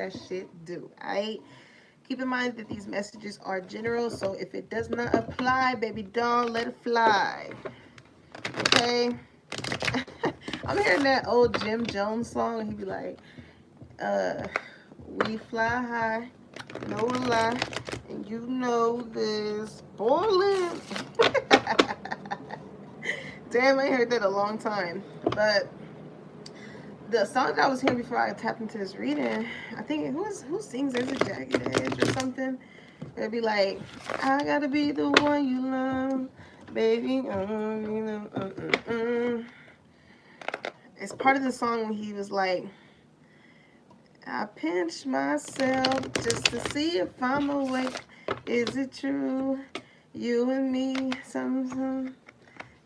that shit do. Alright? Keep in mind that these messages are general, so if it does not apply, baby doll, let it fly. Okay? I'm hearing that old Jim Jones song, and he'd be like, uh, we fly high, no lie, and you know this boiling. Damn, I ain't heard that in a long time. But the song that I was hearing before I tapped into this reading, I think who sings "There's a Jagged Edge" or something. It'd be like, I gotta be the one you love, baby. It's part of the song when he was like, I pinch myself just to see if I'm awake. Is it true? You and me, some,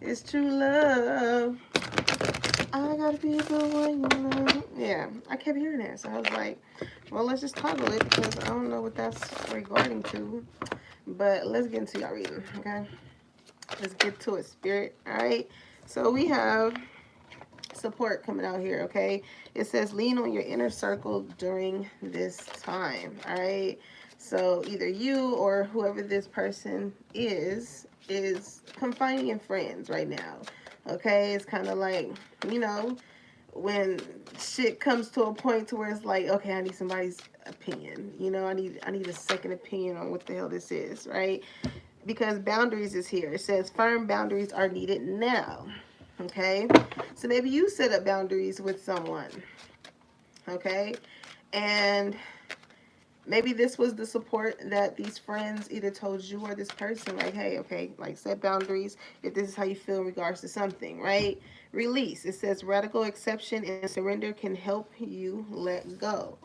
it's true love. I gotta be the one you love. Yeah, I kept hearing that, so I was like, well, let's just toggle it because I don't know what that's regarding to. But let's get into y'all reading, okay? Let's get to it, spirit. All right. So we have support coming out here, okay? It says lean on your inner circle during this time. All right. So either you or whoever this person is confining in friends right now. Okay, it's kind of like, you know, when shit comes to a point to where it's like, okay, I need somebody's opinion. You know, I need a second opinion on what the hell this is, right? Because boundaries is here. It says firm boundaries are needed now. Okay? So maybe you set up boundaries with someone. Okay? And maybe this was the support that these friends either told you or this person, like, hey, okay, like set boundaries if this is how you feel in regards to something, right? Release. It says radical acceptance and surrender can help you let go.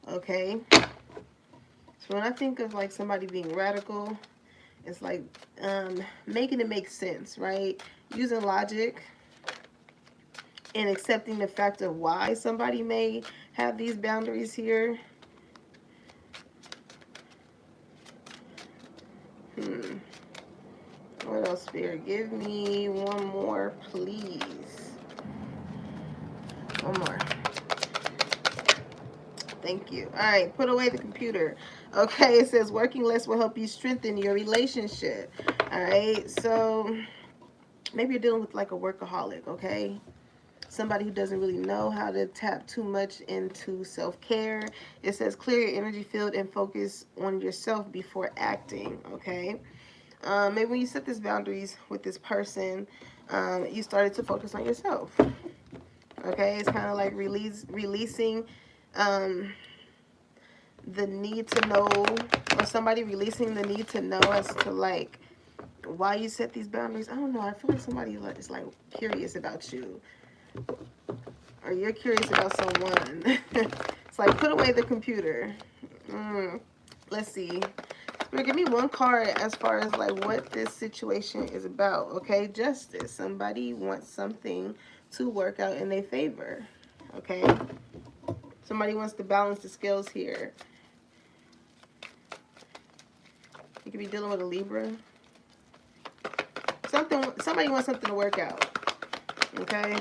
Okay? So when I think of like somebody being radical, it's like making it make sense, right? Using logic and accepting the fact of why somebody may have these boundaries here. What else, Spirit? Give me one more, please. One more. Thank you. All right, put away the computer. Okay, it says working less will help you strengthen your relationship. All right, so maybe you're dealing with like a workaholic, okay? Somebody who doesn't really know how to tap too much into self-care. It says clear your energy field and focus on yourself before acting, okay? Maybe when you set these boundaries with this person, you started to focus on yourself, okay? It's kind of like releasing the need to know, or somebody releasing the need to know as to like why you set these boundaries. I don't know. I feel like somebody is like curious about you, or you're curious about someone. It's like put away the computer. Let's see. Spirit, give me one card as far as like what this situation is about. Okay, justice. Somebody wants something to work out in their favor. Okay, somebody wants to balance the scales here. You could be dealing with a Libra. Somebody wants something to work out. Okay.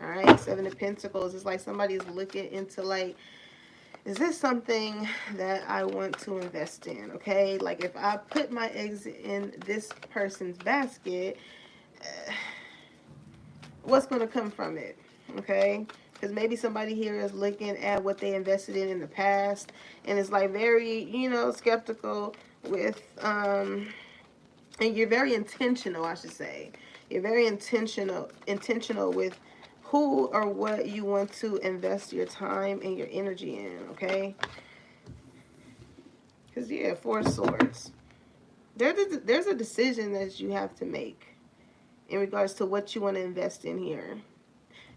All right, Seven of Pentacles. It's like somebody's looking into like, is this something that I want to invest in? Okay, like if I put my eggs in this person's basket, what's going to come from it? Okay, because maybe somebody here is looking at what they invested in the past, and it's like very, you know, skeptical with, and you're very intentional, I should say. You're very intentional with who or what you want to invest your time and your energy in, okay? Because, yeah, Four of Swords. There's a decision that you have to make in regards to what you want to invest in here.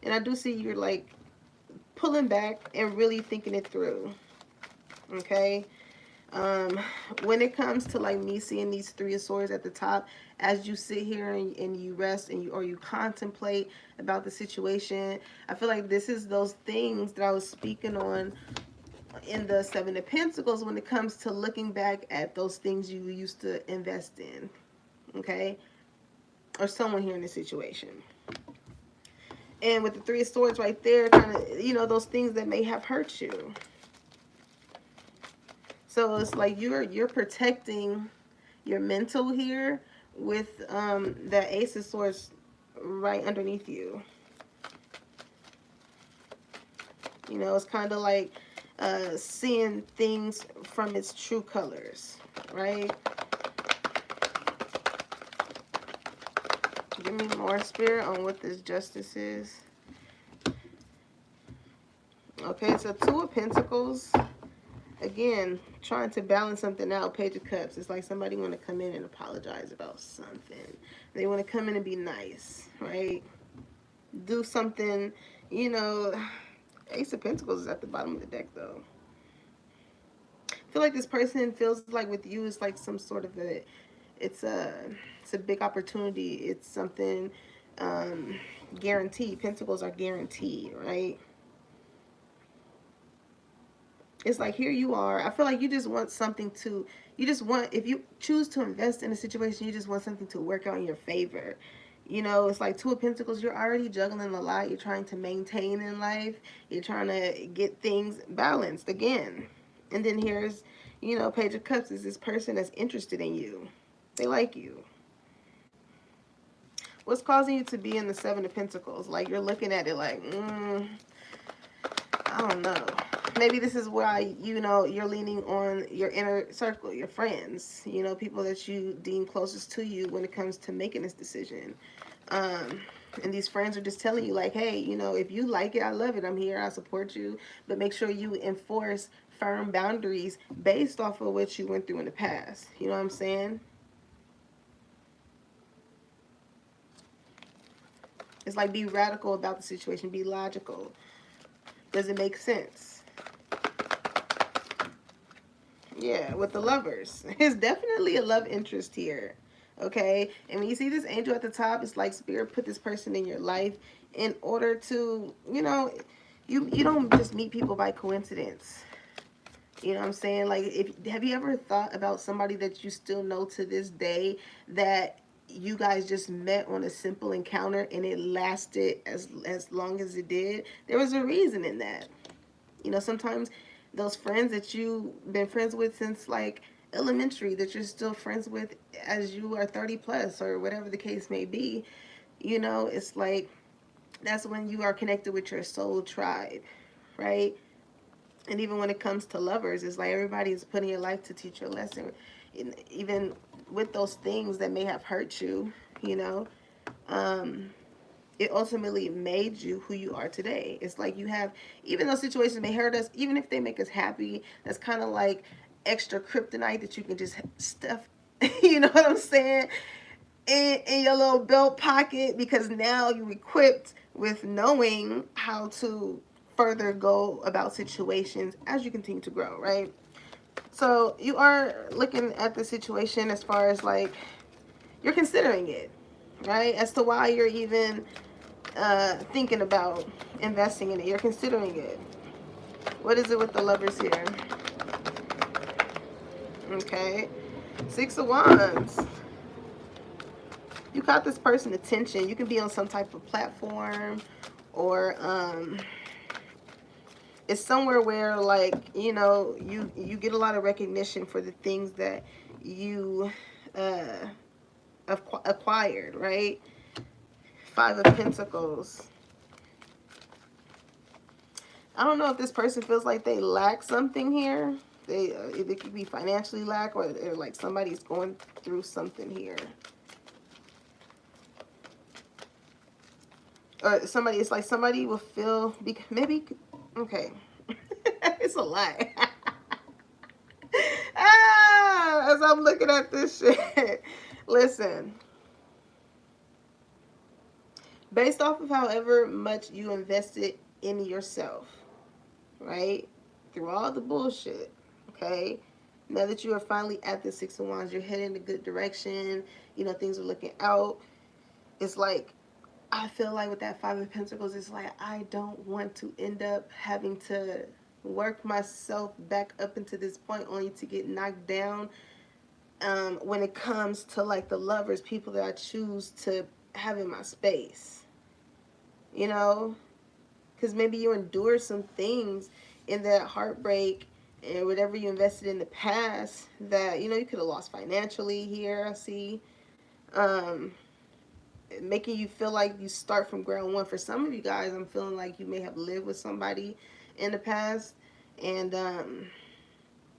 And I do see you're, like, pulling back and really thinking it through, okay? When it comes to like me seeing these Three of Swords at the top, as you sit here and you rest and you contemplate about the situation, I feel like this is those things that I was speaking on in the Seven of Pentacles when it comes to looking back at those things you used to invest in, okay? Or someone here in this situation. And with the Three of Swords right there, kind of, those things that may have hurt you. So it's like you're protecting your mental here with the Ace of Swords right underneath you. It's kind of like seeing things from its true colors, right? Give me more, Spirit, on what this justice is. Okay, so Two of Pentacles. Again, trying to balance something out. Page of Cups. It's like somebody want to come in and apologize about something. They want to come in and be nice, right? Do something, you know. Ace of Pentacles is at the bottom of the deck, though. I feel like this person feels like with you is like some sort of it's a big opportunity. It's something guaranteed. Pentacles are guaranteed, right? It's like here you are. I feel like you just want something to, if you choose to invest in a situation, you just want something to work out in your favor. It's like Two of Pentacles, you're already juggling a lot. You're trying to maintain in life. You're trying to get things balanced again. And then here's, Page of Cups is this person that's interested in you. They like you. What's causing you to be in the Seven of Pentacles? Like you're looking at it like, I don't know. Maybe this is why, you're leaning on your inner circle, your friends, people that you deem closest to you when it comes to making this decision. And these friends are just telling you like, hey, if you like it, I love it. I'm here. I support you. But make sure you enforce firm boundaries based off of what you went through in the past. You know what I'm saying? It's like be radical about the situation. Be logical. Does it make sense? Yeah, with the Lovers. It's definitely a love interest here. Okay? And when you see this angel at the top, it's like Spirit put this person in your life in order to, you don't just meet people by coincidence. You know what I'm saying? Like, have you ever thought about somebody that you still know to this day that you guys just met on a simple encounter and it lasted as long as it did? There was a reason in that. Sometimes those friends that you've been friends with since like elementary, that you're still friends with as you are 30 plus or whatever the case may be, it's like that's when you are connected with your soul tribe, right? And even when it comes to lovers, it's like everybody is putting your life to teach you a lesson. And even with those things that may have hurt you, um, it ultimately made you who you are today. It's like you have, even though situations may hurt us, even if they make us happy, that's kind of like extra kryptonite that you can just stuff, you know what I'm saying, in your little belt pocket, because now you're equipped with knowing how to further go about situations as you continue to grow, right? So you are looking at the situation as far as like you're considering it, right? As to why you're even thinking about investing in it. You're considering it. What is it with the Lovers here? Okay. Six of Wands. You caught this person attention. You can be on some type of platform, or it's somewhere where like, you get a lot of recognition for the things that you uh, acquired, right? Five of Pentacles. I don't know if this person feels like they lack something here. It could be financially lack, or like somebody's going through something here. Or somebody, it's like somebody will feel, maybe, okay. It's a lie. As I'm looking at this shit. Listen. Based off of however much you invested in yourself, right? Through all the bullshit, okay? Now that you are finally at the Six of Wands, you're heading in a good direction. Things are looking out. It's like, I feel like with that Five of Pentacles, it's like I don't want to end up having to work myself back up into this point only to get knocked down when it comes to like the lovers, people that I choose to have in my space. you know, because maybe you endured some things in that heartbreak and whatever you invested in the past that, you know, you could have lost financially here, I see. Um, Making you feel like you start from ground one. For some of you guys, I'm feeling like you may have lived with somebody in the past, and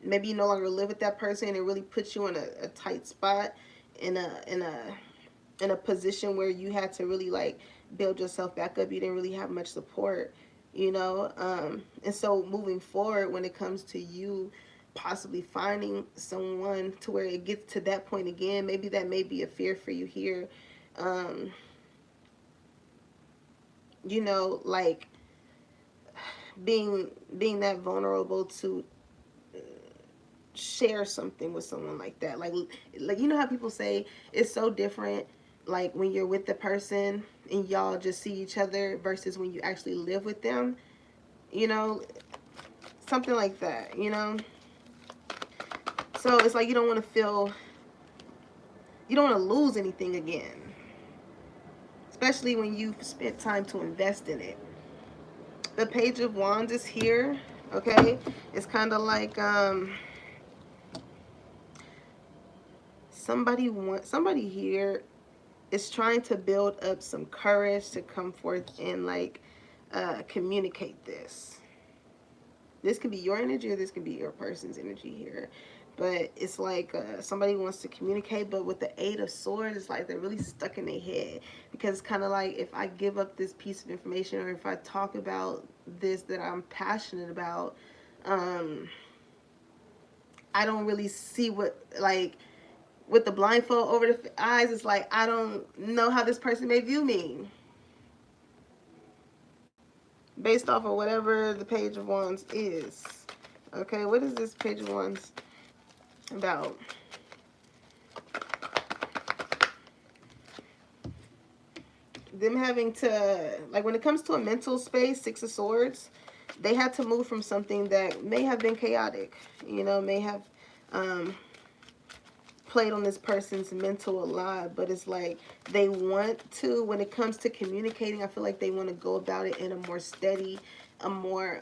maybe you no longer live with that person, and it really puts you in a tight spot, in a position where you had to really like build yourself back up. You didn't really have much support, you know. And so moving forward, when it comes to you possibly finding someone to where it gets to that point again, maybe that may be a fear for you here. Um, you know, like being being that vulnerable to share something with someone like that. Like you know how people say it's so different like when you're with the person and y'all just see each other versus when you actually live with them, you know, something like that, you know. So it's like you don't want to lose anything again, especially when you've spent time to invest in it. The Page of Wands is here, okay? It's kind of like somebody here is trying to build up some courage to come forth and like communicate this. This could be your energy or this could be your person's energy here. But it's like somebody wants to communicate, but with the Eight of Swords, it's like they're really stuck in their head. Because it's kind of like if I give up this piece of information or if I talk about this that I'm passionate about, um, I don't really see what, like, with the blindfold over the eyes, it's like I don't know how this person may view me based off of whatever the Page of Wands is. Okay, what is this Page of Wands about? Them having to, like, when it comes to a mental space, Six of Swords, they had to move from something that may have been chaotic, you know, may have um, played on this person's mental a lot, but it's like they want to, when it comes to communicating, I feel like they want to go about it in a more steady, a more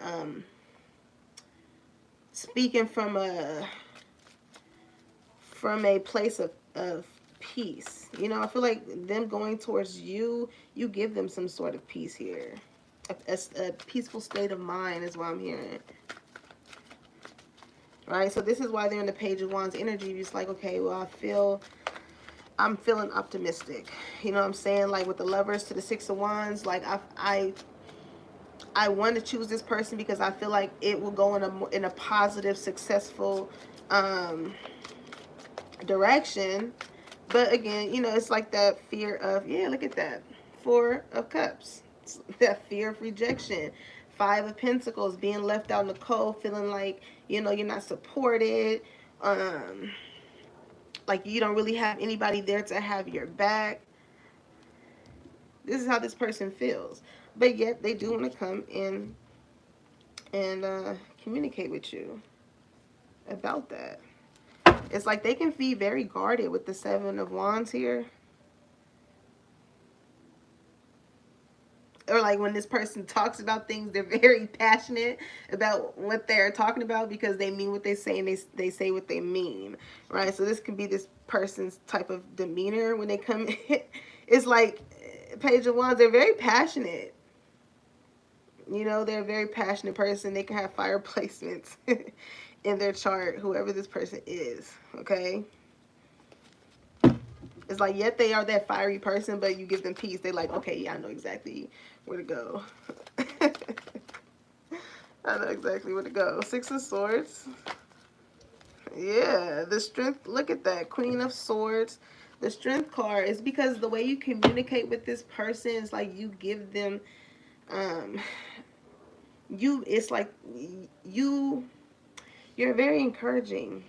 speaking from a place of peace. You know, I feel like them going towards you, you give them some sort of peace here. A peaceful state of mind is what I'm hearing. Right? So this is why they're in the Page of Wands energy. It's like, okay, well, I'm feeling optimistic. You know what I'm saying? Like with the Lovers to the Six of Wands, like I want to choose this person because I feel like it will go in a positive, successful direction. But again, you know, it's like that fear of, yeah, look at that. Four of Cups. It's that fear of rejection. Five of Pentacles, being left out in the cold, feeling like, you know, you're not supported. Um, like you don't really have anybody there to have your back. This is how this person feels. But yet they do want to come in and communicate with you about that. It's like they can be very guarded with the Seven of Wands here. Or like when this person talks about things, they're very passionate about what they're talking about because they mean what they say and they say what they mean, right? So this can be this person's type of demeanor when they come in. It's like Page of Wands, they're very passionate. You know, they're a very passionate person. They can have fire placements in their chart, whoever this person is, okay? It's like, yet they are that fiery person, but you give them peace. They're like, okay, yeah, I know exactly where to go. I know exactly where to go. Six of Swords. Yeah, the Strength. Look at that. Queen of Swords. The Strength card is because the way you communicate with this person is like you give them, um, it's like you're very encouraging.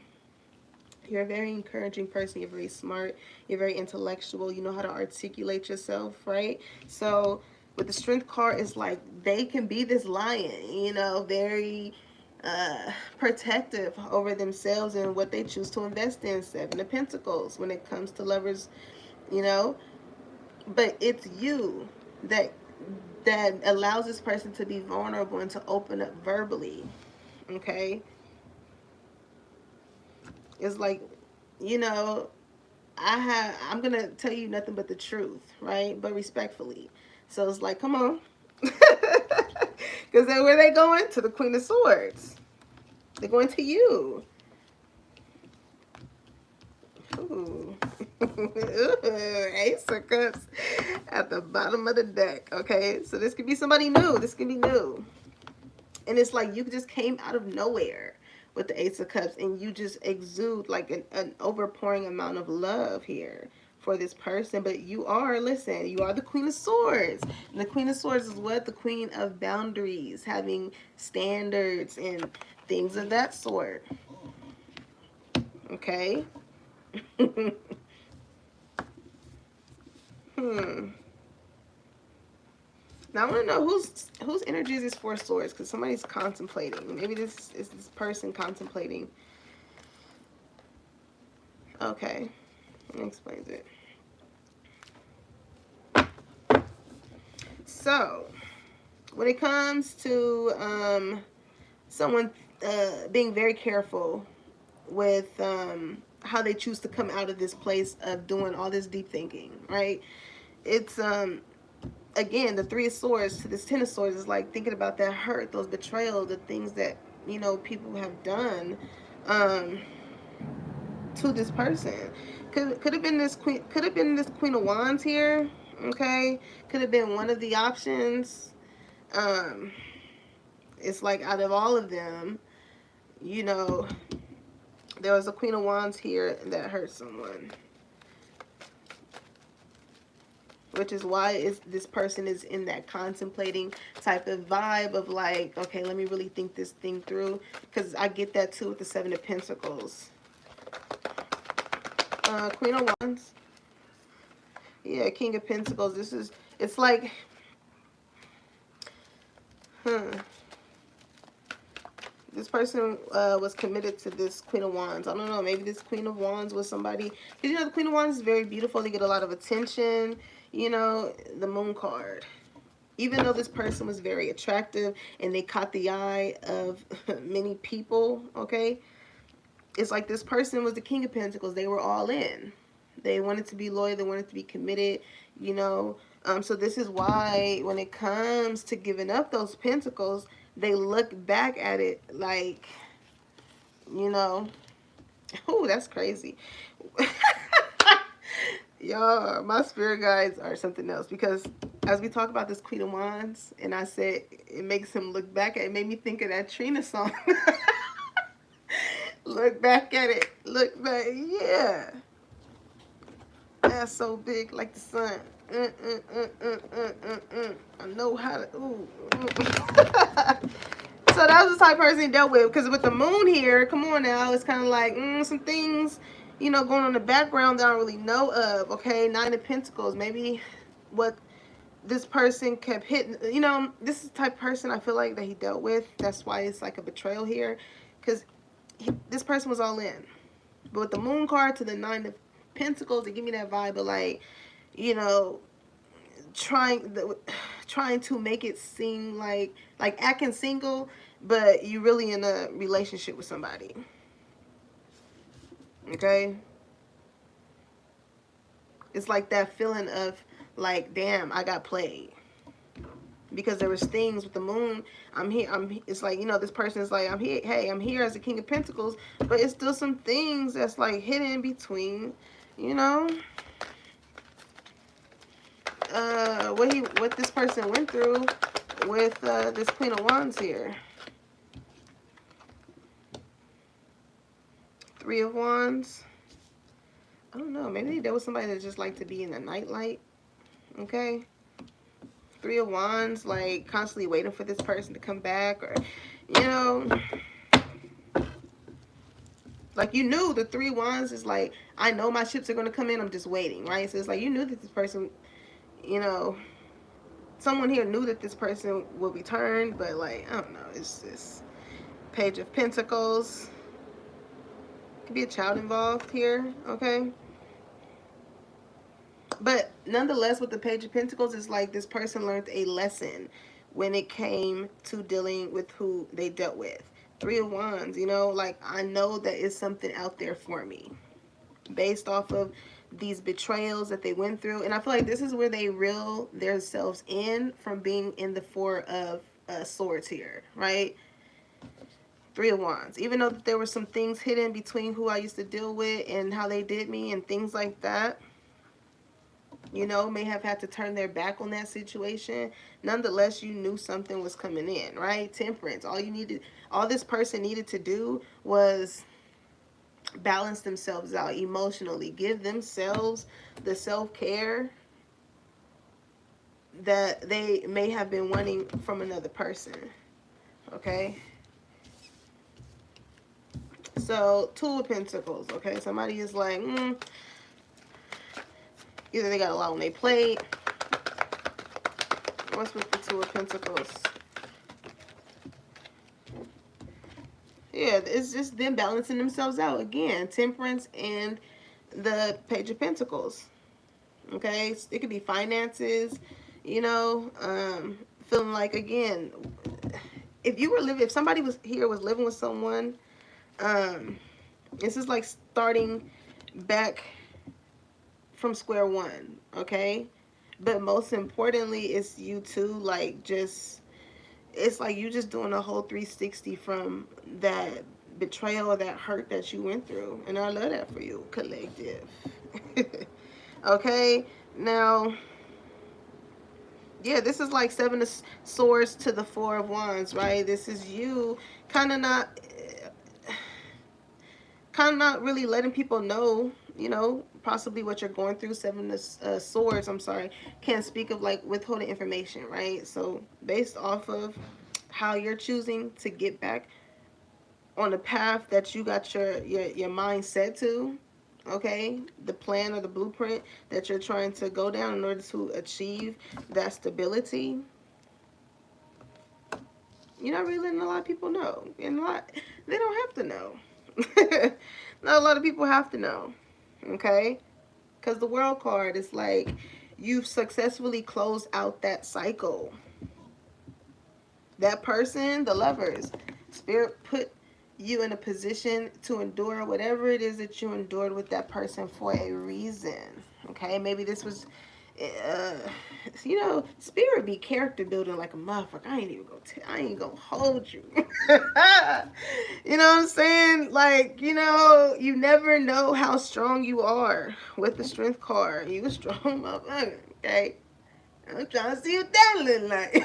You're a very encouraging person. You're very smart. You're very intellectual. You know how to articulate yourself, right? So with the Strength card, it's like they can be this lion, you know, very protective over themselves and what they choose to invest in. Seven of Pentacles when it comes to lovers, you know. But it's you that that allows this person to be vulnerable and to open up verbally. Okay? It's like, you know, I'm gonna tell you nothing but the truth, right? But respectfully. So it's like, come on. Because then where they going? To the Queen of Swords. They're going to you. Ooh. Ace of Cups at the bottom of the deck. Okay, so this could be somebody new. This could be new. And it's like you just came out of nowhere with the Ace of Cups, and you just exude like an overpouring amount of love here for this person. But you are, listen, you are the Queen of Swords. And the Queen of Swords is what? The Queen of boundaries, having standards and things of that sort. Okay? Now I want to know whose energy is this Four of Swords, because somebody's contemplating. Maybe this is this person contemplating. Okay, that explains it. So, when it comes to someone being very careful with how they choose to come out of this place of doing all this deep thinking, right? It's again, the Three of Swords to this Ten of Swords is like thinking about that hurt, those betrayals, the things that, you know, people have done to this person. Could have been this queen. Could have been this Queen of Wands here. Okay, could have been one of the options. Um, it's like out of all of them, you know, there was a Queen of Wands here that hurt someone. Which is why this person is in that contemplating type of vibe of like, okay, let me really think this thing through. Because I get that too with the Seven of Pentacles. Queen of Wands. Yeah, King of Pentacles. This is, it's like, this person was committed to this Queen of Wands. I don't know, maybe this Queen of Wands was somebody, because you know the Queen of Wands is very beautiful. They get a lot of attention. You know, the Moon card. Even though this person was very attractive and they caught the eye of many people, okay, it's like this person was the King of Pentacles. They were all in. They wanted to be loyal. They wanted to be committed, you know. So this is why when it comes to giving up those pentacles, they look back at it like, you know, oh, that's crazy. Y'all, my spirit guides are something else, because as we talk about this Queen of Wands, and I said it makes him look back at it, made me think of that Trina song. Look back at it. Look back. Yeah. That's so big, like the sun. I know how to. Ooh. So that was the type of person he dealt with. Because with the moon here, come on now, it's kind of like some things, you know, going on in the background that I don't really know of. Okay, Nine of Pentacles. Maybe what this person kept hitting. You know, this is the type of person I feel like that he dealt with. That's why it's like a betrayal here. Because this person was all in. But with the moon card to the Nine of Pentacles, they give me that vibe of like, you know, trying to make it seem like acting single, but you really in a relationship with somebody. Okay? It's like that feeling of like, damn, I got played. Because there was things with the moon. It's like, you know, this person is like, I'm here. Hey, I'm here as the King of Pentacles, but it's still some things that's like hidden in between, you know. What this person went through with this Queen of Wands here. Three of Wands. I don't know. Maybe there was somebody that just liked to be in the nightlight. Okay. Three of Wands, like constantly waiting for this person to come back, or, you know, like you knew the Three of Wands is like, I know my ships are going to come in. I'm just waiting, right? So it's like you knew that this person, you know, someone here knew that this person will return, but like, I don't know. It's this Page of Pentacles. Could be a child involved here, okay? But nonetheless, with the Page of Pentacles, it's like this person learned a lesson when it came to dealing with who they dealt with. Three of Wands, you know, like I know that it's something out there for me based off of these betrayals that they went through. And I feel like this is where they reel themselves in from being in the Four of Swords here, right? Three of Wands. Even though there were some things hidden between who I used to deal with and how they did me and things like that, you know, may have had to turn their back on that situation. Nonetheless, you knew something was coming in, right? Temperance. All this person needed to do was balance themselves out emotionally, give themselves the self-care that they may have been wanting from another person. Okay? So, Two of Pentacles. Okay? Somebody is like, either they got a lot on their plate. What's with the Two of Pentacles? Yeah, it's just them balancing themselves out. Again, Temperance and the Page of Pentacles. Okay? It could be finances, you know, feeling like, again, if somebody was living with someone, this is like starting back from square one, okay? But most importantly, it's you two, like, just, it's like you just doing a whole 360 from that betrayal or that hurt that you went through. And I love that for you, collective. Okay? Now, yeah, this is like Seven of Swords to the Four of Wands, right? This is you kind of not really letting people know, you know, possibly what you're going through. Seven of Swords, I'm sorry, can't speak of like withholding information, right? So based off of how you're choosing to get back on the path that you got your mind set to, okay, the plan or the blueprint that you're trying to go down in order to achieve that stability, you're not really letting a lot of people know. And they don't have to know. Not a lot of people have to know, okay? Because the World card is like you've successfully closed out that cycle. That person, the Lovers, Spirit put you in a position to endure whatever it is that you endured with that person for a reason. Okay, maybe this was, uh, you know, Spirit be character building like a motherfucker. I ain't gonna hold you. You know what I'm saying? Like, you know, you never know how strong you are with the Strength card. You a strong motherfucker. Okay, I'm trying to see what that look like.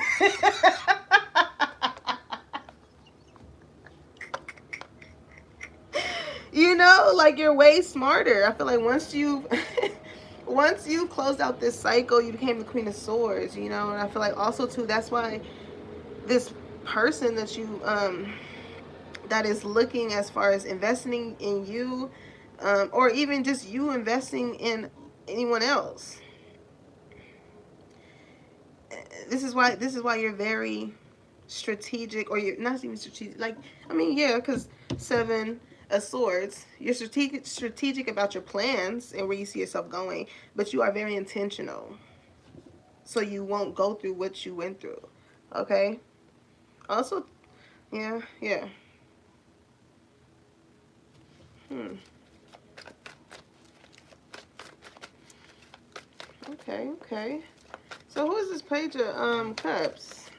You know, like you're way smarter. I feel like once you closed out this cycle, you became the Queen of Swords, you know. And I feel like also too, that's why this person that you that is looking as far as investing in you, or even just you investing in anyone else, this is why you're very strategic, or you're not even strategic, like, I mean, yeah, because Seven of Swords, you're strategic about your plans and where you see yourself going, but you are very intentional, so you won't go through what you went through. Okay? Also, yeah, yeah. Okay, okay. So who is this Page of Cups?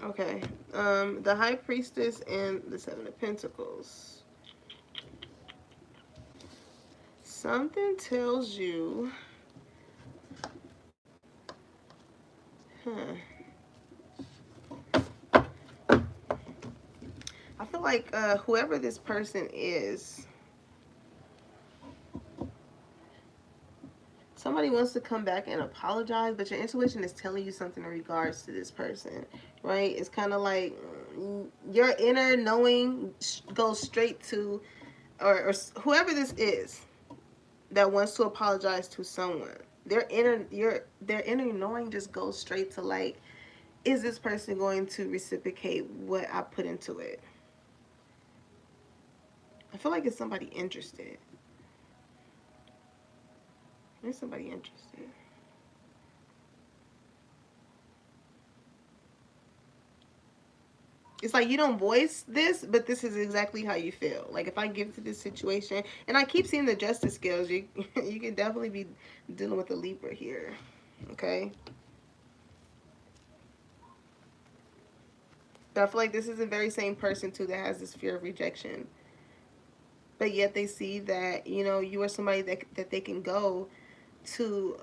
Okay. The High Priestess and the Seven of Pentacles. Something tells you, huh? I feel like whoever this person is, somebody wants to come back and apologize, but your intuition is telling you something in regards to this person, right? It's kind of like your inner knowing goes straight to, or whoever this is that wants to apologize to someone. Their inner knowing just goes straight to like, is this person going to reciprocate what I put into it? I feel like it's somebody interested. There's somebody interested. It's like you don't voice this, but this is exactly how you feel. Like if I give to this situation, and I keep seeing the justice skills, you you can definitely be dealing with a Libra here. Okay, but I feel like this is the very same person too that has this fear of rejection, but yet they see that you are somebody that they can go to,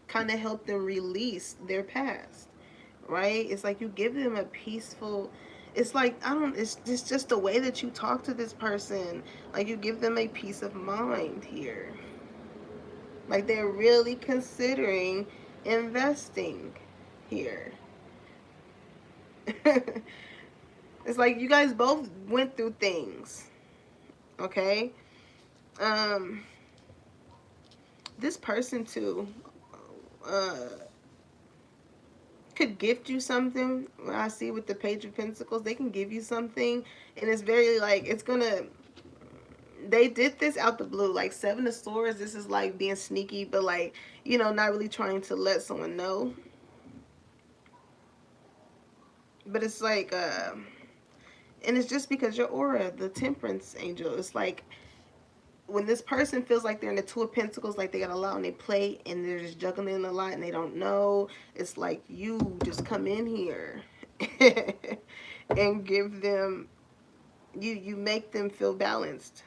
kind of help them release their past, right? It's like you give them a peaceful, it's like I don't it's just the way that you talk to this person, like you give them a peace of mind here, like they're really considering investing here. It's like you guys both went through things, okay? um this person too, uh could gift you something. I see with the Page of Pentacles, they can give you something, and it's very like it's gonna. They did this out the blue, like Seven of Swords. This is like being sneaky, but like not really trying to let someone know. But it's like, and it's just because your aura, the Temperance angel. It's like when this person feels like they're in the Two of Pentacles, like they got a lot on their plate and they're just juggling a lot and they don't know. It's like you just come in here and give them, you make them feel balanced.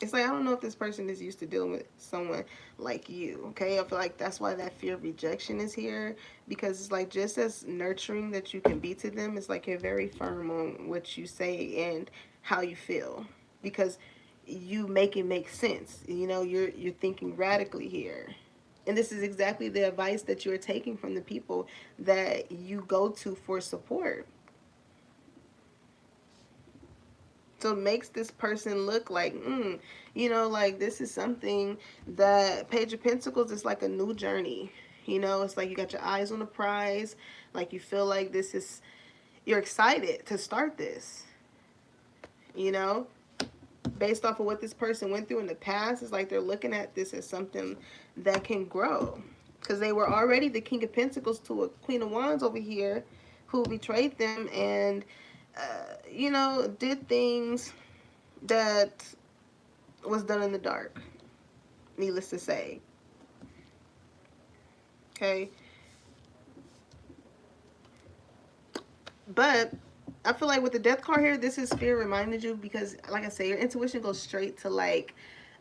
It's like I don't know if this person is used to dealing with someone like you. Okay, I feel like that's why that fear of rejection is here, because it's like just as nurturing that you can be to them, it's like you're very firm on what you say and how you feel, because you make it make sense. You're thinking radically here. And this is exactly the advice that you're taking from the people that you go to for support. So it makes this person look like, like this is something that Page of Pentacles is like a new journey. It's like you got your eyes on the prize. Like you feel like you're excited to start this, you know, based off of what this person went through in the past. It's like they're looking at this as something that can grow. Because they were already the King of Pentacles to a Queen of Wands over here who betrayed them and, did things that was done in the dark, needless to say. Okay. But I feel like with the Death card here, this is Spirit reminded you, because like I say, your intuition goes straight to like,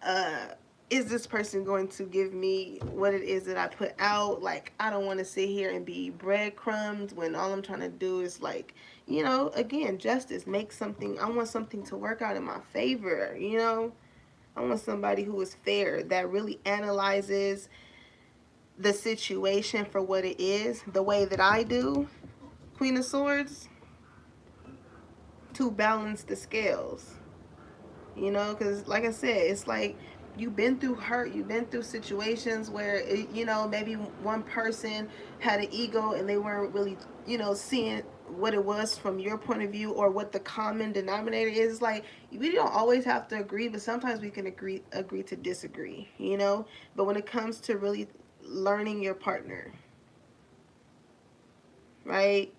uh is this person going to give me what it is that I put out? Like, I don't want to sit here and be breadcrumbs when all I'm trying to do is like, again, justice, make something. I want something to work out in my favor. I want somebody who is fair, that really analyzes the situation for what it is, the way that I do, Queen of Swords, to balance the scales. Because like I said, it's like you've been through hurt, you've been through situations where maybe one person had an ego and they weren't really seeing what it was from your point of view, or what the common denominator is. Like, we don't always have to agree, but sometimes we can agree to disagree. But when it comes to really learning your partner, right,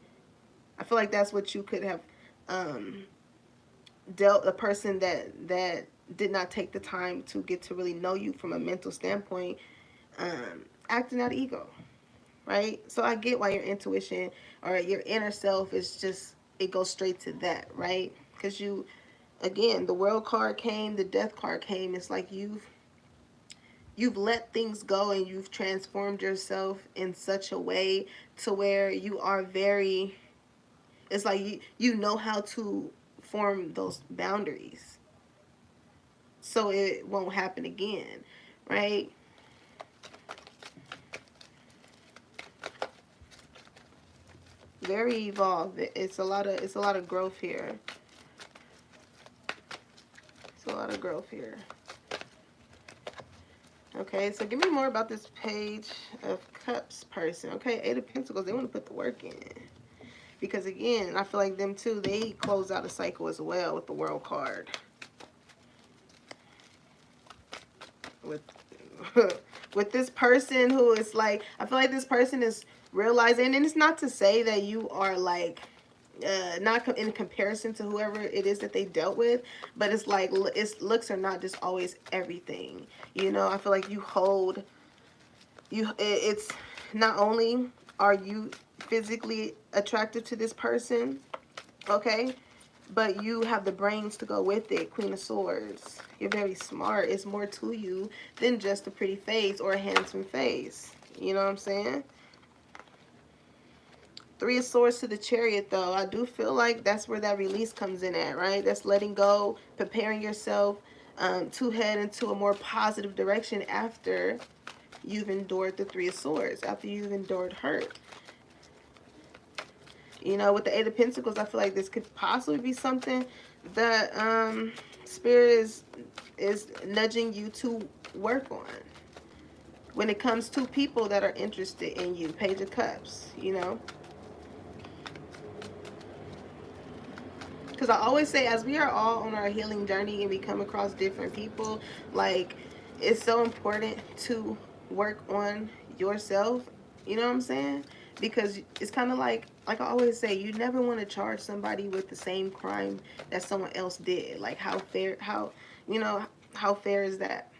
I feel like that's what you could have, um dealt a person that did not take the time to get to really know you from a mental standpoint, acting out of ego, right? So I get why your intuition or your inner self is just, it goes straight to that, right? Because again, the World card came, the Death card came. It's like you've let things go and you've transformed yourself in such a way to where you are very, it's like you know how to form those boundaries so it won't happen again, right? Very evolved. It's a lot of growth here. It's a lot of growth here. Okay, so give me more about this Page of Cups person. Okay, Eight of Pentacles, they want to put the work in. Because again, I feel like them too, they close out a cycle as well with the World card. With with this person who is like, I feel like this person is realizing, and it's not to say that you are like not in comparison to whoever it is that they dealt with, but it's like it's looks are not just always everything. You know, I feel like you hold it's not only are you physically attracted to this person, okay, but you have the brains to go with it. Queen of Swords. You're very smart. It's more to you than just a pretty face or a handsome face. You know what I'm saying? Three of Swords to the Chariot, though. I do feel like that's where that release comes in at, right? That's letting go, preparing yourself to head into a more positive direction after you've endured the Three of Swords, after you've endured hurt. You know, with the Eight of Pentacles, I feel like this could possibly be something that Spirit is nudging you to work on. When it comes to people that are interested in you, Page of Cups, you know. Because I always say, as we are all on our healing journey and we come across different people, like, it's so important to work on yourself. You know what I'm saying? Because it's kind of like I always say, you never want to charge somebody with the same crime that someone else did. Like, how fair, you know, how fair is that?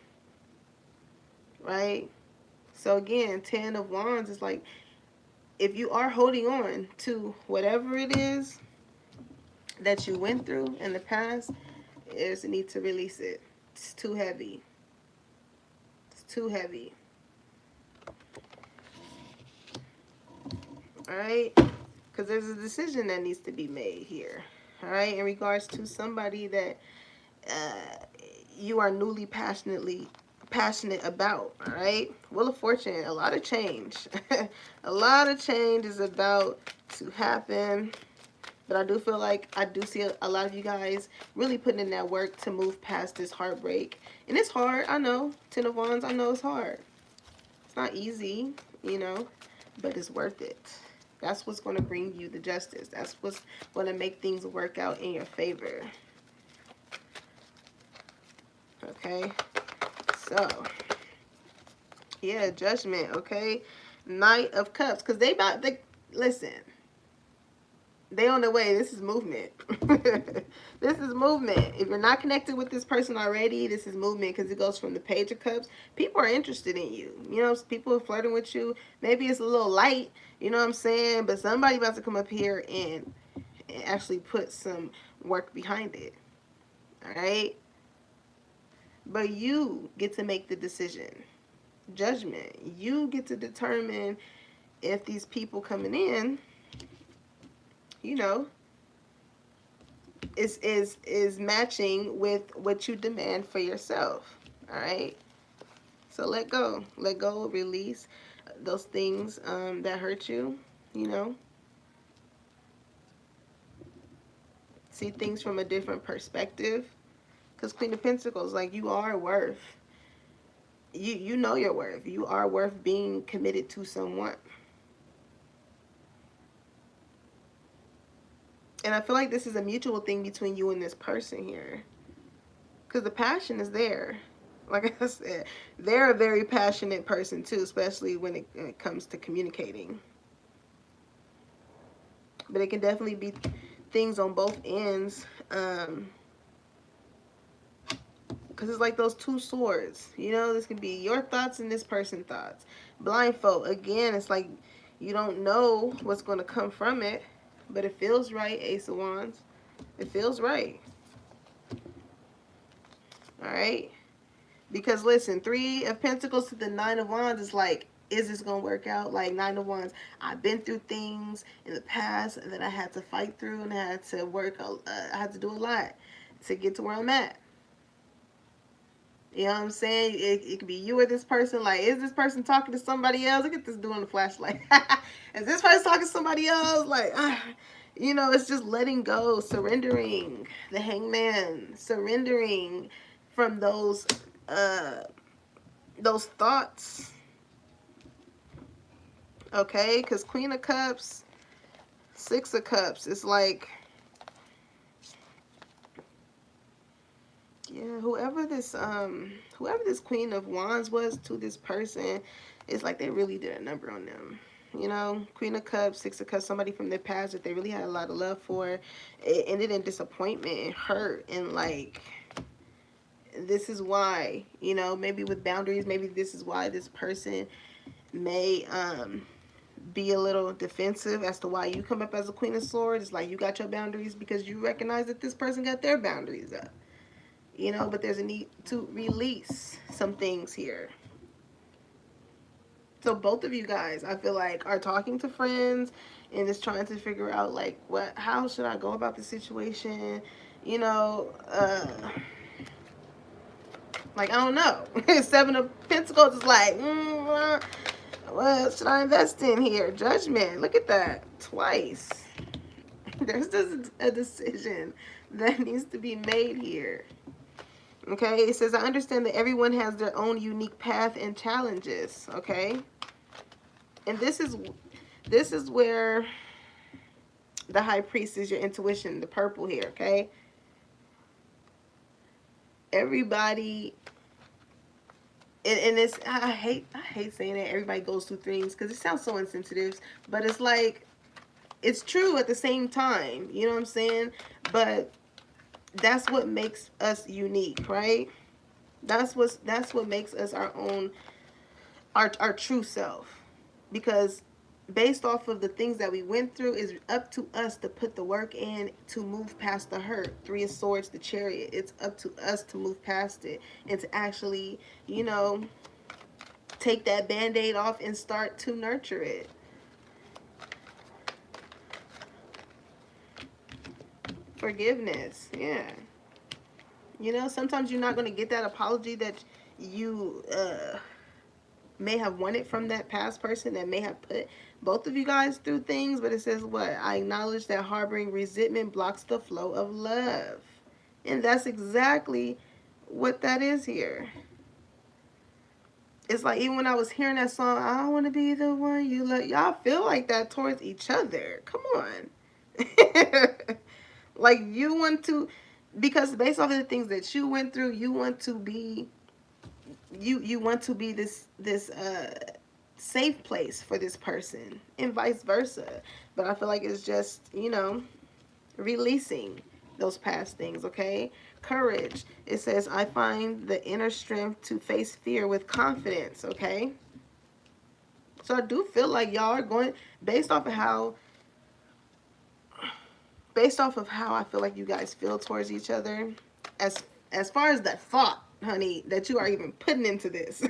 Right? So again, 10 of Wands is like, if you are holding on to whatever it is that you went through in the past, there's a need to release it. It's too heavy. It's too heavy. Alright? Because there's a decision that needs to be made here. Alright? In regards to somebody that you are newly passionate about. Alright? Wheel of Fortune. A lot of change. A lot of change is about to happen. But I do feel like I do see a lot of you guys really putting in that work to move past this heartbreak. And it's hard, I know. 10 of Wands, I know it's hard. It's not easy, you know, but it's worth it. That's what's going to bring you the justice. That's what's going to make things work out in your favor. Okay? So, yeah, Judgment, okay? Knight of Cups. Because listen. They on the way. This is movement. This is movement. If you're not connected with this person already, this is movement because it goes from the Page of Cups. People are interested in you. You know, people are flirting with you. Maybe it's a little light, you know what I'm saying? But somebody about to come up here and actually put some work behind it. All right? But you get to make the decision. Judgment. You get to determine if these people coming in, you know, is matching with what you demand for yourself. All right, so let go, release those things that hurt you. You know, see things from a different perspective. Because Queen of Pentacles, like, you are worth, you know your worth. You are worth being committed to someone. And I feel like this is a mutual thing between you and this person here. Because the passion is there. Like I said, they're a very passionate person too, especially when it comes to communicating. But it can definitely be things on both ends. Because it's like those two swords. You know, this could be your thoughts and this person's thoughts. Blindfold. Again, it's like you don't know what's going to come from it. But it feels right, Ace of Wands. It feels right. Alright? Because listen, 3 of Pentacles to the 9 of Wands is like, is this going to work out? Like, 9 of Wands, I've been through things in the past that I had to fight through, and I had to work, I had to do a lot to get to where I'm at. You know what I'm saying? It could be you or this person. Like, is this person talking to somebody else? Look at this doing the flashlight. Is this person talking to somebody else? Like, you know, it's just letting go, surrendering. The Hangman, surrendering from those thoughts. Okay, because Queen of Cups, Six of Cups. It's like, yeah, whoever this Queen of Wands was to this person, it's like they really did a number on them. You know, Queen of Cups, Six of Cups, somebody from their past that they really had a lot of love for. It ended in disappointment and hurt, and like, this is why, you know, maybe with boundaries, maybe this is why this person may be a little defensive as to why you come up as a Queen of Swords. It's like you got your boundaries because you recognize that this person got their boundaries up. You know, but there's a need to release some things here. So both of you guys, I feel like, are talking to friends and just trying to figure out, like, how should I go about the situation? You know, like, I don't know. Seven of Pentacles is like, what should I invest in here? Judgment. Look at that. Twice. There's just a decision that needs to be made here. Okay, it says, I understand that everyone has their own unique path and challenges. Okay, and this is where the High Priest is your intuition, the purple here. Okay, everybody, and it's, I hate saying that everybody goes through things because it sounds so insensitive, but it's like, it's true at the same time. You know what I'm saying? But that's what makes us unique, right? That's what makes us our own, our true self. Because based off of the things that we went through, is up to us to put the work in to move past the hurt. Three of Swords, the Chariot. It's up to us to move past it and to actually, you know, take that band-aid off and start to nurture it. Forgiveness, yeah. You know, sometimes you're not going to get that apology that you may have wanted from that past person that may have put both of you guys through things. But it says what? I acknowledge that harboring resentment blocks the flow of love. And that's exactly what that is here. It's like, even when I was hearing that song, I want to be the one you love. Y'all feel like that towards each other. Come on. Like, you want to, because based off of the things that you went through, you want to be, you want to be this safe place for this person, and vice versa. But I feel like it's just, you know, releasing those past things. Okay, courage. It says, I find the inner strength to face fear with confidence. Okay, so I do feel like y'all are going, based off of how I feel like you guys feel towards each other, as far as that thought, honey, that you are even putting into this.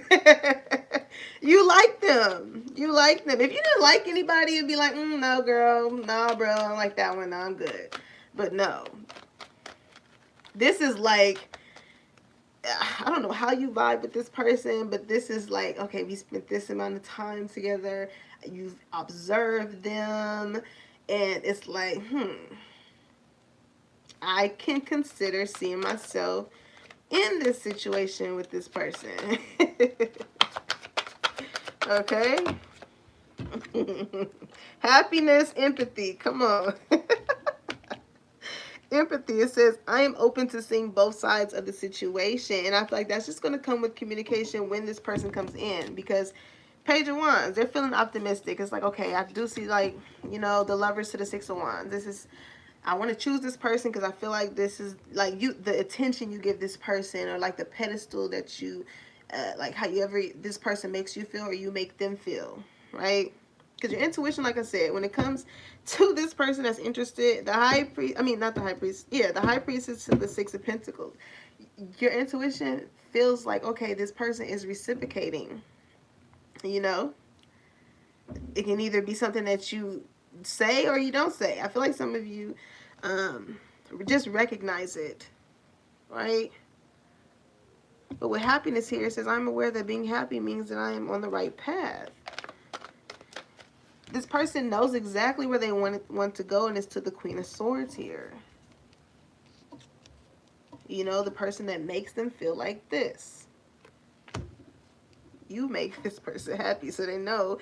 You like them. You like them. If you didn't like anybody, you'd be like, no, girl. No, bro. I don't like that one. No, I'm good. But no. This is like, I don't know how you vibe with this person, but this is like, okay, we spent this amount of time together. You've observed them. And it's like, I can consider seeing myself in this situation with this person. Okay? Happiness, empathy. Come on. Empathy. It says, I am open to seeing both sides of the situation. And I feel like that's just going to come with communication when this person comes in. Because Page of Wands, they're feeling optimistic. It's like, okay, I do see, like, you know, the Lovers to the Six of Wands. This is, I want to choose this person because I feel like this is, like, the attention you give this person, or like the pedestal that you, like how this person makes you feel or you make them feel, right? Because your intuition, like I said, when it comes to this person that's interested, the High Priest, I mean, not the High Priest, yeah, the High Priest is to the Six of Pentacles. Your intuition feels like, okay, this person is reciprocating, you know? It can either be something that you say or you don't say. I feel like some of you just recognize it, right? But with happiness here, it says, I'm aware that being happy means that I am on the right path. This person knows exactly where they want to go, and it's to the Queen of Swords here. You know, the person that makes them feel like this. You make this person happy, so they know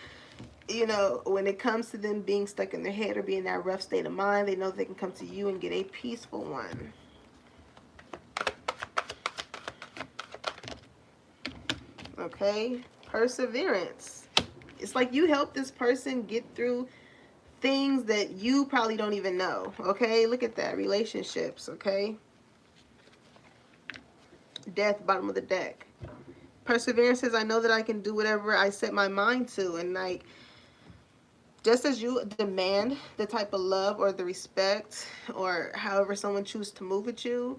You know, when it comes to them being stuck in their head or being in that rough state of mind, they know they can come to you and get a peaceful one. Okay? Perseverance. It's like you help this person get through things that you probably don't even know. Okay? Look at that. Relationships. Okay? Death, bottom of the deck. Perseverance says, I know that I can do whatever I set my mind to. And like, just as you demand the type of love or the respect or however someone chooses to move at you,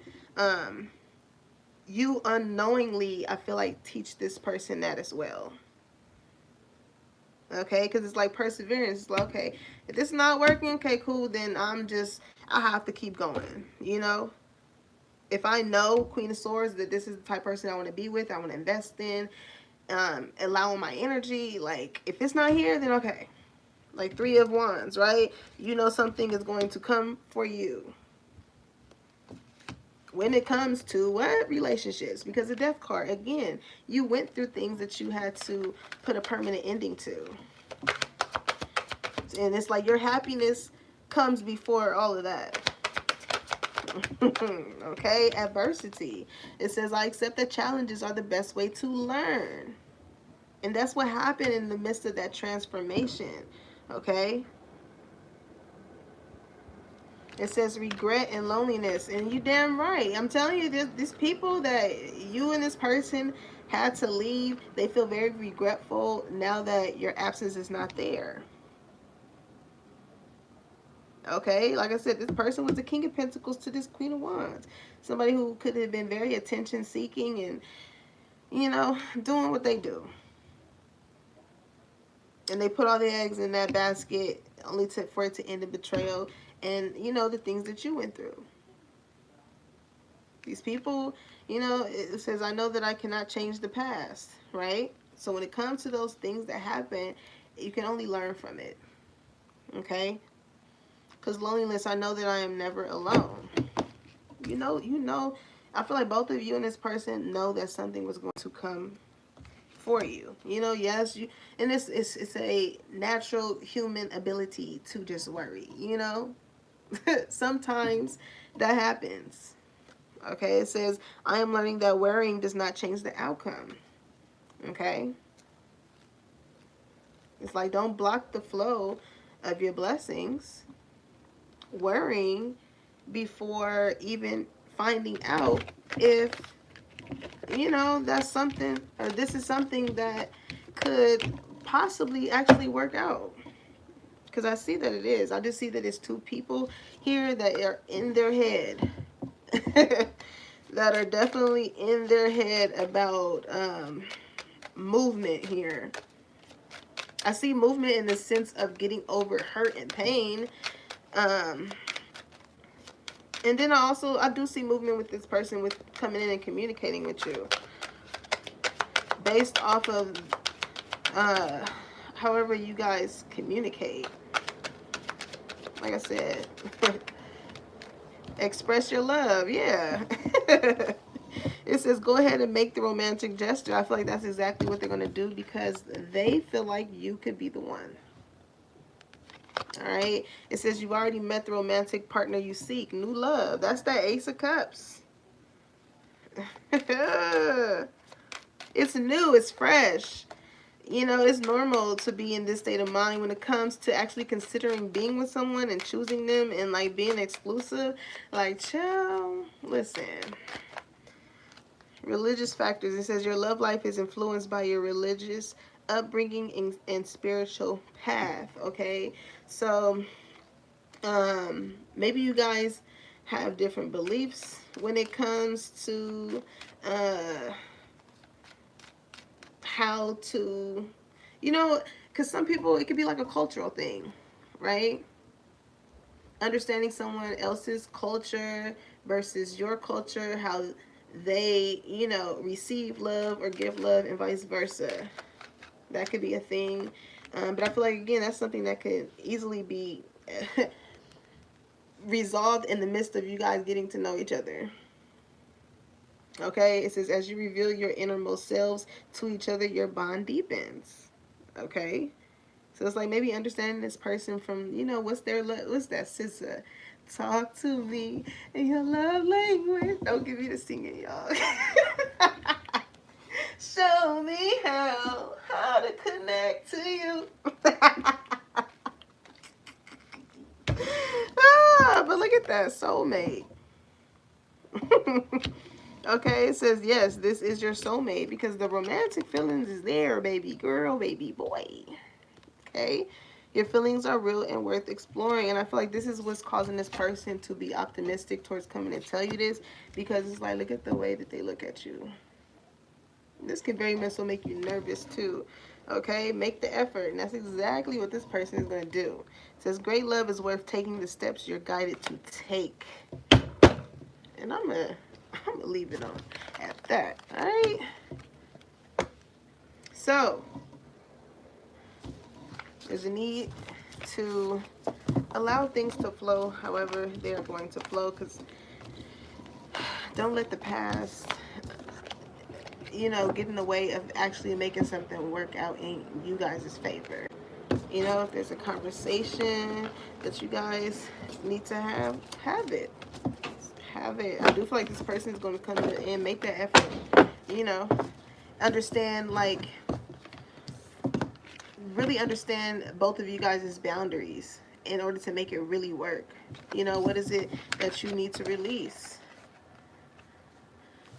you unknowingly, I feel like, teach this person that as well. Okay, because it's like perseverance. It's like, okay, if this is not working, okay, cool, then I have to keep going, you know? If I know, Queen of Swords, that this is the type of person I want to be with, I want to invest in, allowing my energy, like, if it's not here, then okay. Like Three of Wands, right? You know something is going to come for you. When it comes to what? Relationships. Because the Death card, again, you went through things that you had to put a permanent ending to. And it's like your happiness comes before all of that. Okay? Adversity. It says, I accept that challenges are the best way to learn. And that's what happened in the midst of that transformation. Okay? It says regret and loneliness. And you damn right. I'm telling you, these people that you and this person had to leave, they feel very regretful now that your absence is not there. Okay? Like I said, this person was the King of Pentacles to this Queen of Wands. Somebody who could have been very attention seeking and, you know, doing what they do. And they put all their eggs in that basket only for it to end in betrayal and, you know, the things that you went through. These people, you know, it says, I know that I cannot change the past, right? So when it comes to those things that happen, you can only learn from it, okay? Because loneliness, I know that I am never alone. You know, I feel like both of you and this person know that something was going to come for you. You know, yes, and it's a natural human ability to just worry, you know? Sometimes that happens. Okay, it says, I am learning that worrying does not change the outcome. Okay? It's like, don't block the flow of your blessings. Worrying before even finding out if, you know, that's something, or this is something that could possibly actually work out. Because I see that it is. I just see that it's two people here that are in their head. That are definitely in their head about movement here. I see movement in the sense of getting over hurt and pain. And then I do see movement with this person with coming in and communicating with you. Based off of however you guys communicate. Like I said, express your love, yeah. It says, go ahead and make the romantic gesture. I feel like that's exactly what they're going to do because they feel like you could be the one. All right. It says, you've already met the romantic partner you seek. New love. That's that Ace of Cups. It's new. It's fresh. You know, it's normal to be in this state of mind when it comes to actually considering being with someone and choosing them and like being exclusive. Like, chill. Listen. Religious factors. It says your love life is influenced by your religious upbringing and spiritual path. Okay, so maybe you guys have different beliefs when it comes to how to, you know, because some people, it could be like a cultural thing, right? Understanding someone else's culture versus your culture, how they, you know, receive love or give love and vice versa. That could be a thing. But I feel like, again, that's something that could easily be resolved in the midst of you guys getting to know each other. Okay, it says, as you reveal your innermost selves to each other, your bond deepens. Okay, So it's like maybe understanding this person from, you know, what's that sister? Talk to me in your love language. Don't give me the singing, y'all. Show me how to connect to you. But look at that, soulmate. Okay, it says yes, this is your soulmate because the romantic feelings is there, baby girl, baby boy. Okay, your feelings are real and worth exploring, and I feel like this is what's causing this person to be optimistic towards coming and tell you this, because it's like, look at the way that they look at you. This can very much so make you nervous too. Okay, make the effort, and that's exactly what this person is going to do. It says great love is worth taking the steps you're guided to take, and I'm gonna leave it on at that. All right. So there's a need to allow things to flow however they are going to flow, because don't let the past, you know, get in the way of actually making something work out in you guys' favor. You know, if there's a conversation that you guys need to have it. Have it. I do feel like this person is going to come in and make that effort. You know, understand, like, really understand both of you guys' boundaries in order to make it really work. You know, what is it that you need to release?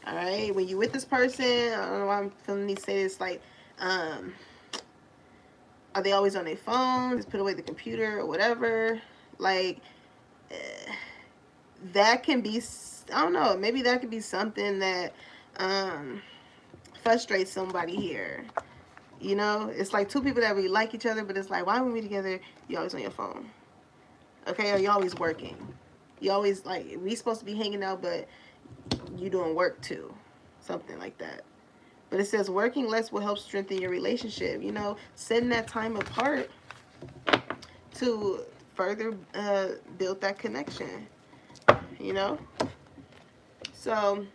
All right, when you're with this person, I don't know why I'm feeling need to say this, like, are they always on their phone? Just put away the computer or whatever. Like, that can be, I don't know, maybe that could be something that frustrates somebody here. You know, it's like two people that really like each other, but it's like, why when we together, you always on your phone? Okay, or you always working. You always, like, we supposed to be hanging out, but you doing work too. Something like that. But it says working less will help strengthen your relationship. You know, setting that time apart to further build that connection. You know? So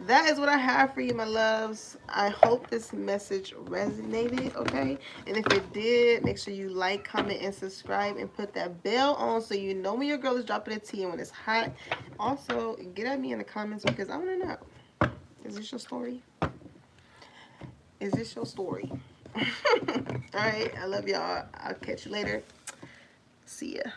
that is what I have for you, my loves. I hope this message resonated, okay? And if it did, make sure you like, comment, and subscribe, and put that bell on so you know when your girl is dropping a tea and when it's hot. Also, get at me in the comments because I want to know. Is this your story? Is this your story? All right, I love y'all. I'll catch you later. See ya.